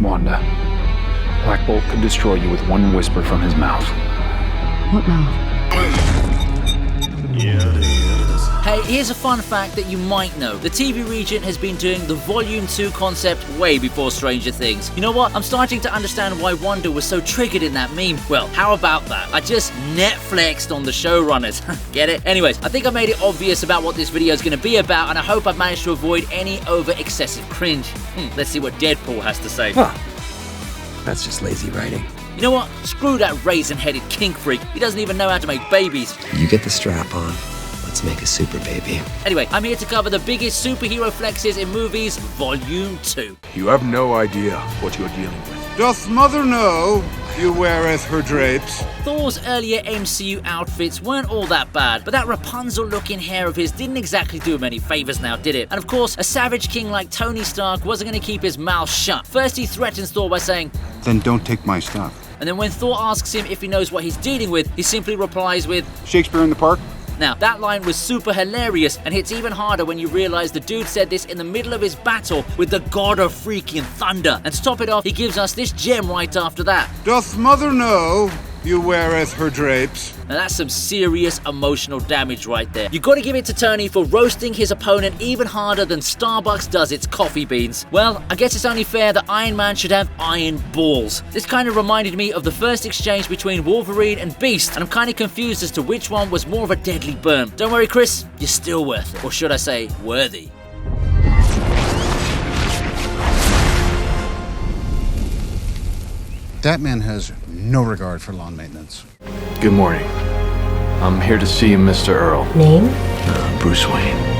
Wanda. Black Bolt could destroy you with one whisper from his mouth. What mouth? Hey, here's a fun fact that you might know. The TV Regent has been doing the Volume 2 concept way before Stranger Things. You know what? I'm starting to understand why Wanda was so triggered in that meme. Well, how about that? I just Netflixed on the showrunners. Get it? Anyways, I think I made it obvious about what this video is going to be about, and I hope I've managed to avoid any over-excessive cringe. Let's see what Deadpool has to say. Huh. That's just lazy writing. You know what? Screw that raisin-headed kink freak. He doesn't even know how to make babies. You get the strap on. Let's make a super baby. Anyway, I'm here to cover the biggest superhero flexes in movies, Volume 2. You have no idea what you're dealing with. Doth mother know you weareth her drapes? Thor's earlier MCU outfits weren't all that bad, but that Rapunzel-looking hair of his didn't exactly do him any favors now, did it? And of course, a savage king like Tony Stark wasn't going to keep his mouth shut. First, he threatens Thor by saying, Then don't take my stuff. And then when Thor asks him if he knows what he's dealing with, he simply replies with, Shakespeare in the Park? Now, that line was super hilarious and hits even harder when you realize the dude said this in the middle of his battle with the god of freaking thunder. And to top it off, he gives us this gem right after that. Doth mother know you weareth her drapes? Now that's some serious emotional damage right there. You gotta give it to Tony for roasting his opponent even harder than Starbucks does its coffee beans. Well, I guess it's only fair that Iron Man should have iron balls. This kind of reminded me of the first exchange between Wolverine and Beast, and I'm kind of confused as to which one was more of a deadly burn. Don't worry, Chris, you're still worth it. Or should I say, worthy. That man has no regard for lawn maintenance. Good morning. I'm here to see Mr. Earl. Name? Bruce Wayne.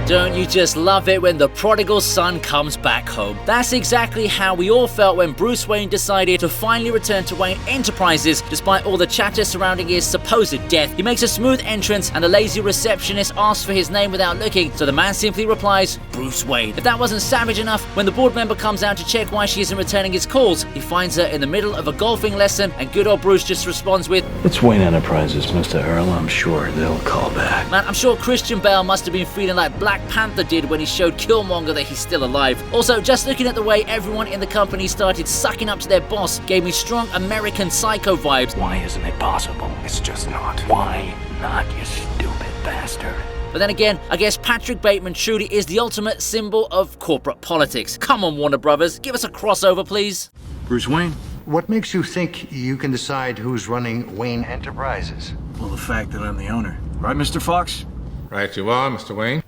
Don't you just love it when the prodigal son comes back home? That's exactly how we all felt when Bruce Wayne decided to finally return to Wayne Enterprises despite all the chatter surrounding his supposed death. He makes a smooth entrance and a lazy receptionist asks for his name without looking, so the man simply replies, Bruce Wayne. If that wasn't savage enough, when the board member comes out to check why she isn't returning his calls, he finds her in the middle of a golfing lesson and good old Bruce just responds with, It's Wayne Enterprises, Mr. Earl. I'm sure they'll call back. Man, I'm sure Christian Bale must have been feeling like Black Panther did when he showed Killmonger that he's still alive. Also, just looking at the way everyone in the company started sucking up to their boss gave me strong American Psycho vibes. Why isn't it possible? It's just not. Why not, you stupid bastard? But then again, I guess Patrick Bateman truly is the ultimate symbol of corporate politics. Come on, Warner Brothers, give us a crossover, please. Bruce Wayne? What makes you think you can decide who's running Wayne Enterprises? Well, the fact that I'm the owner. Right, Mr. Fox? Right you are, Mr. Wayne.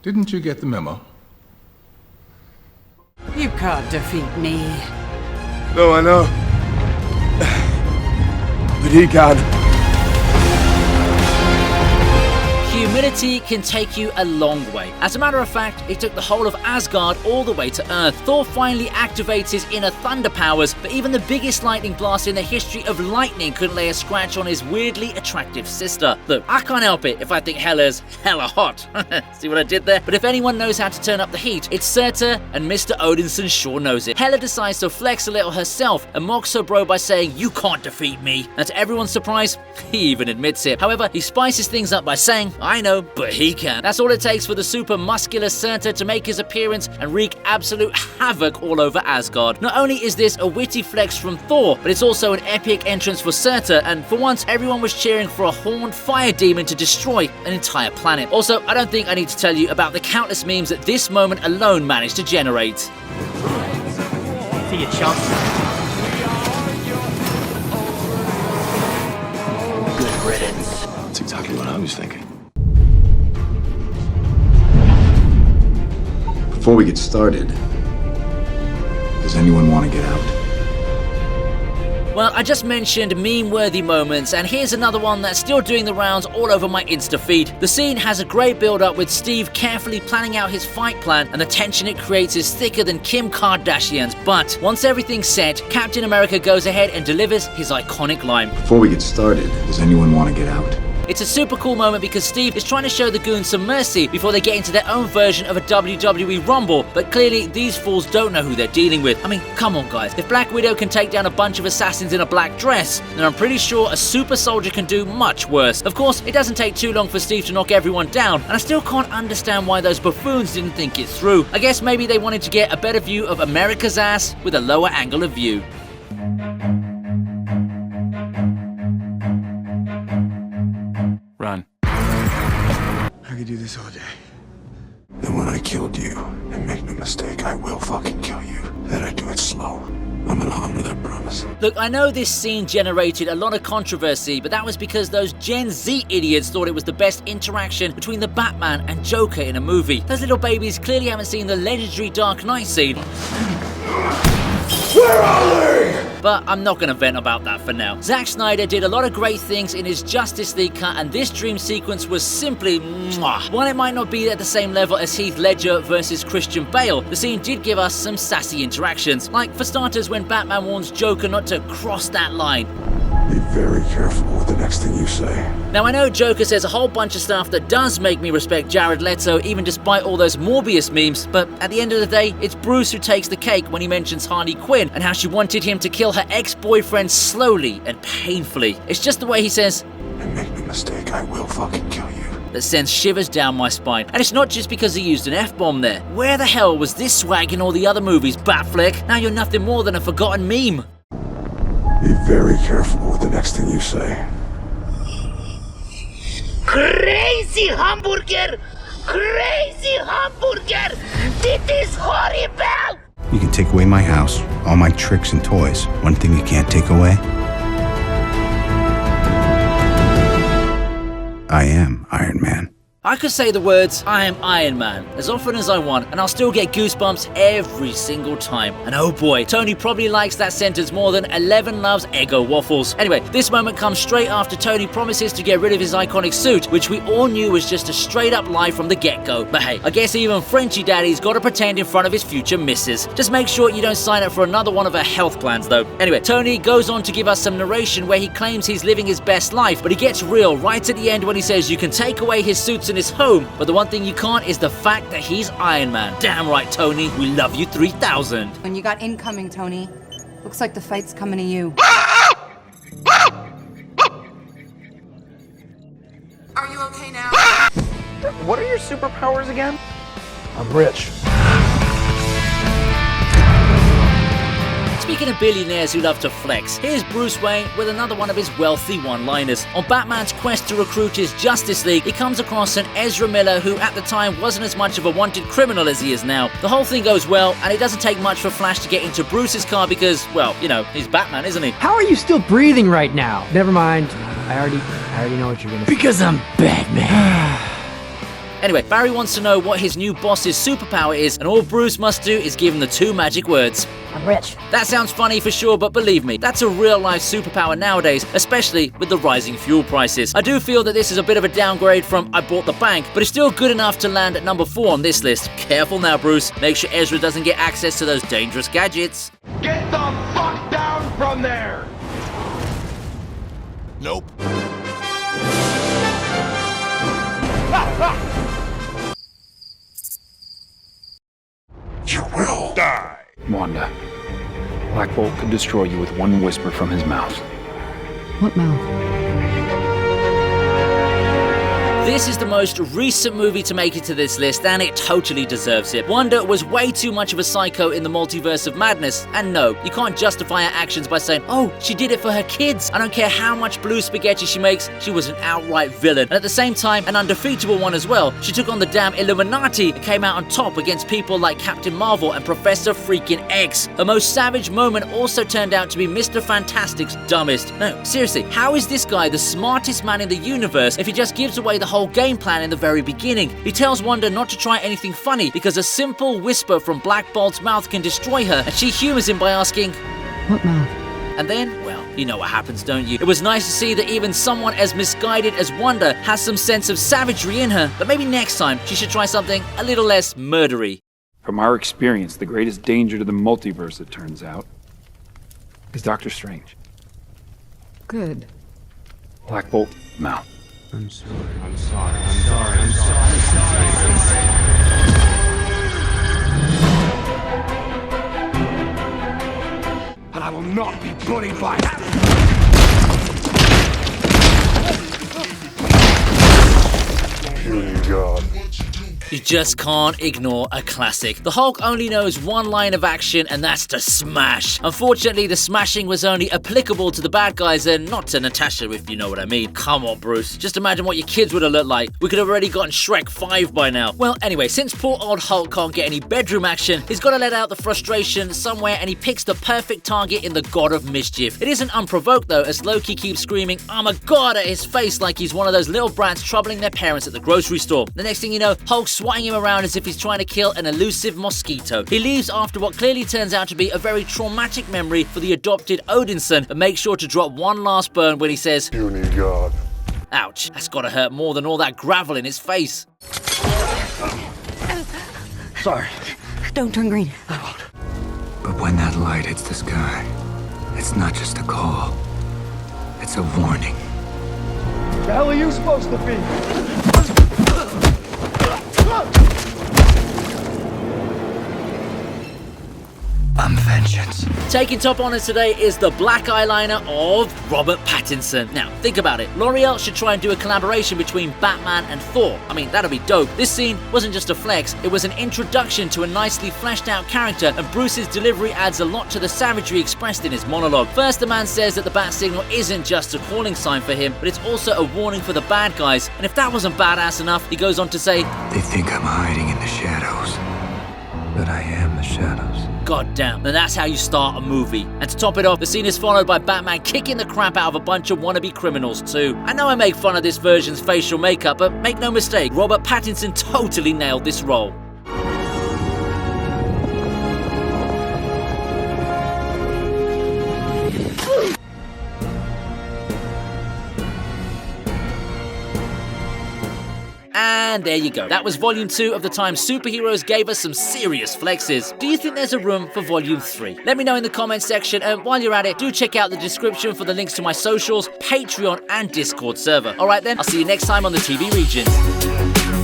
Didn't you get the memo? You can't defeat me. No, I know. But he can. Humility can take you a long way. As a matter of fact, it took the whole of Asgard all the way to Earth. Thor finally activates his inner thunder powers, but even the biggest lightning blast in the history of lightning couldn't lay a scratch on his weirdly attractive sister. Look, I can't help it if I think Hela's hella hot. See what I did there? But if anyone knows how to turn up the heat, it's Surtur, and Mr. Odinson sure knows it. Hela decides to flex a little herself and mocks her bro by saying, You can't defeat me. And to everyone's surprise, he even admits it. However, he spices things up by saying, I know, but he can. That's all it takes for the super muscular Surtur to make his appearance and wreak absolute havoc all over Asgard. Not only is this a witty flex from Thor, but it's also an epic entrance for Surtur, and for once, everyone was cheering for a horned fire demon to destroy an entire planet. Also, I don't think I need to tell you about the countless memes that this moment alone managed to generate. See you, chump. Good riddance. That's exactly what I was thinking. Before we get started, does anyone want to get out? Well, I just mentioned meme-worthy moments, and here's another one that's still doing the rounds all over my Insta feed. The scene has a great build-up with Steve carefully planning out his fight plan, and the tension it creates is thicker than Kim Kardashian's butt. Once everything's set, Captain America goes ahead and delivers his iconic line. Before we get started, does anyone want to get out? It's a super cool moment because Steve is trying to show the goons some mercy before they get into their own version of a WWE Rumble, but clearly these fools don't know who they're dealing with. I mean, come on guys, if Black Widow can take down a bunch of assassins in a black dress, then I'm pretty sure a super soldier can do much worse. Of course, it doesn't take too long for Steve to knock everyone down, and I still can't understand why those buffoons didn't think it through. I guess maybe they wanted to get a better view of America's ass with a lower angle of view. Run. I could do this all day. And when I killed you, and make no mistake, I will fucking kill you. Then I do it slow. I'm gonna honor that promise. Look, I know this scene generated a lot of controversy, but that was because those Gen Z idiots thought it was the best interaction between the Batman and Joker in a movie. Those little babies clearly haven't seen the legendary Dark Knight scene. Where are they? But I'm not gonna vent about that for now. Zack Snyder did a lot of great things in his Justice League cut, and this dream sequence was simply mwah. While it might not be at the same level as Heath Ledger versus Christian Bale, the scene did give us some sassy interactions. Like, for starters, when Batman warns Joker not to cross that line. Be very careful with the next thing you say. Now, I know Joker says a whole bunch of stuff that does make me respect Jared Leto, even despite all those Morbius memes, but at the end of the day, it's Bruce who takes the cake when he mentions Harley Quinn and how she wanted him to kill her ex-boyfriend slowly and painfully. It's just the way he says, And make no mistake, I will fucking kill you. that sends shivers down my spine. And it's not just because he used an F-bomb there. Where the hell was this swag in all the other movies, Batfleck? Now you're nothing more than a forgotten meme. Be very careful with the next thing you say. Crazy hamburger! Crazy hamburger! This is horrible! You can take away my house, all my tricks and toys. One thing you can't take away? I am Iron Man. I could say the words, I am Iron Man, as often as I want, and I'll still get goosebumps every single time. And oh boy, Tony probably likes that sentence more than 11 loves Eggo waffles. Anyway, this moment comes straight after Tony promises to get rid of his iconic suit, which we all knew was just a straight up lie from the get-go. But hey, I guess even Frenchie Daddy's gotta pretend in front of his future missus. Just make sure you don't sign up for another one of her health plans though. Anyway, Tony goes on to give us some narration where he claims he's living his best life, but he gets real right at the end when he says you can take away his suits in his home, but the one thing you can't is the fact that he's Iron Man. Damn right, Tony. We love you 3000. When you got incoming, Tony. Looks like the fight's coming to you. Are you okay now? What are your superpowers again? I'm rich. Speaking of billionaires who love to flex, here's Bruce Wayne with another one of his wealthy one-liners. On Batman's quest to recruit his Justice League, he comes across an Ezra Miller who at the time wasn't as much of a wanted criminal as he is now. The whole thing goes well, and it doesn't take much for Flash to get into Bruce's car because, well, you know, he's Batman, isn't he? How are you still breathing right now? Never mind. I already know what you're gonna say. Because I'm Batman. Anyway, Barry wants to know what his new boss's superpower is, and all Bruce must do is give him the two magic words. I'm rich. That sounds funny for sure, but believe me, that's a real-life superpower nowadays, especially with the rising fuel prices. I do feel that this is a bit of a downgrade from I Bought the Bank, but it's still good enough to land at number 4 on this list. Careful now, Bruce. Make sure Ezra doesn't get access to those dangerous gadgets. Get the fuck down from there! Nope. You will die. Wanda, Black Bolt could destroy you with one whisper from his mouth. What mouth? This is the most recent movie to make it to this list, and it totally deserves it. Wanda was way too much of a psycho in the Multiverse of Madness, and no, you can't justify her actions by saying, oh, she did it for her kids. I don't care how much blue spaghetti she makes, she was an outright villain. And at the same time, an undefeatable one as well. She took on the damn Illuminati and came out on top against people like Captain Marvel and Professor freaking X. Her most savage moment also turned out to be Mr. Fantastic's dumbest. No, seriously, how is this guy the smartest man in the universe if he just gives away the whole game plan in the very beginning? He tells Wanda not to try anything funny because a simple whisper from Black Bolt's mouth can destroy her, and she humors him by asking, what mouth? And then, well, you know what happens, don't you? It was nice to see that even someone as misguided as Wanda has some sense of savagery in her, but maybe next time she should try something a little less murdery. From our experience, the greatest danger to the multiverse, it turns out, is Doctor Strange. Good. Black Bolt, mouth. I'm sorry. I'm sorry. I'm sorry. I'm sorry. I'm sorry. And I will not be bullied by that. God. You just can't ignore a classic. The Hulk only knows one line of action, and that's to smash. Unfortunately, the smashing was only applicable to the bad guys and not to Natasha, if you know what I mean. Come on, Bruce. Just imagine what your kids would have looked like. We could have already gotten Shrek 5 by now. Well, anyway, since poor old Hulk can't get any bedroom action, he's got to let out the frustration somewhere, and he picks the perfect target in the God of Mischief. It isn't unprovoked, though, as Loki keeps screaming, "I'm a god" at his face like he's one of those little brats troubling their parents at the grocery store. The next thing you know, Hulk's swatting him around as if he's trying to kill an elusive mosquito. He leaves after what clearly turns out to be a very traumatic memory for the adopted Odinson, but makes sure to drop one last burn when he says, "Puny God." Ouch, that's gotta hurt more than all that gravel in his face. Sorry. Don't turn green. But when that light hits the sky, it's not just a call. It's a warning. The hell are you supposed to be? I'm vengeance. Taking top honors today is the black eyeliner of Robert Pattinson. Now, think about it. L'Oreal should try and do a collaboration between Batman and Thor. I mean, that'd be dope. This scene wasn't just a flex, it was an introduction to a nicely fleshed out character, and Bruce's delivery adds a lot to the savagery expressed in his monologue. First, the man says that the bat signal isn't just a calling sign for him, but it's also a warning for the bad guys. And if that wasn't badass enough, he goes on to say, They think I'm hiding in the shadows, but I am the shadows. God damn, and that's how you start a movie. And to top it off, the scene is followed by Batman kicking the crap out of a bunch of wannabe criminals too. I know I make fun of this version's facial makeup, but make no mistake, Robert Pattinson totally nailed this role. And there you go. That was Volume 2 of the time superheroes gave us some serious flexes. Do you think there's a room for Volume 3? Let me know in the comments section, and while you're at it, do check out the description for the links to my socials, Patreon, and Discord server. Alright then, I'll see you next time on the TV Regent.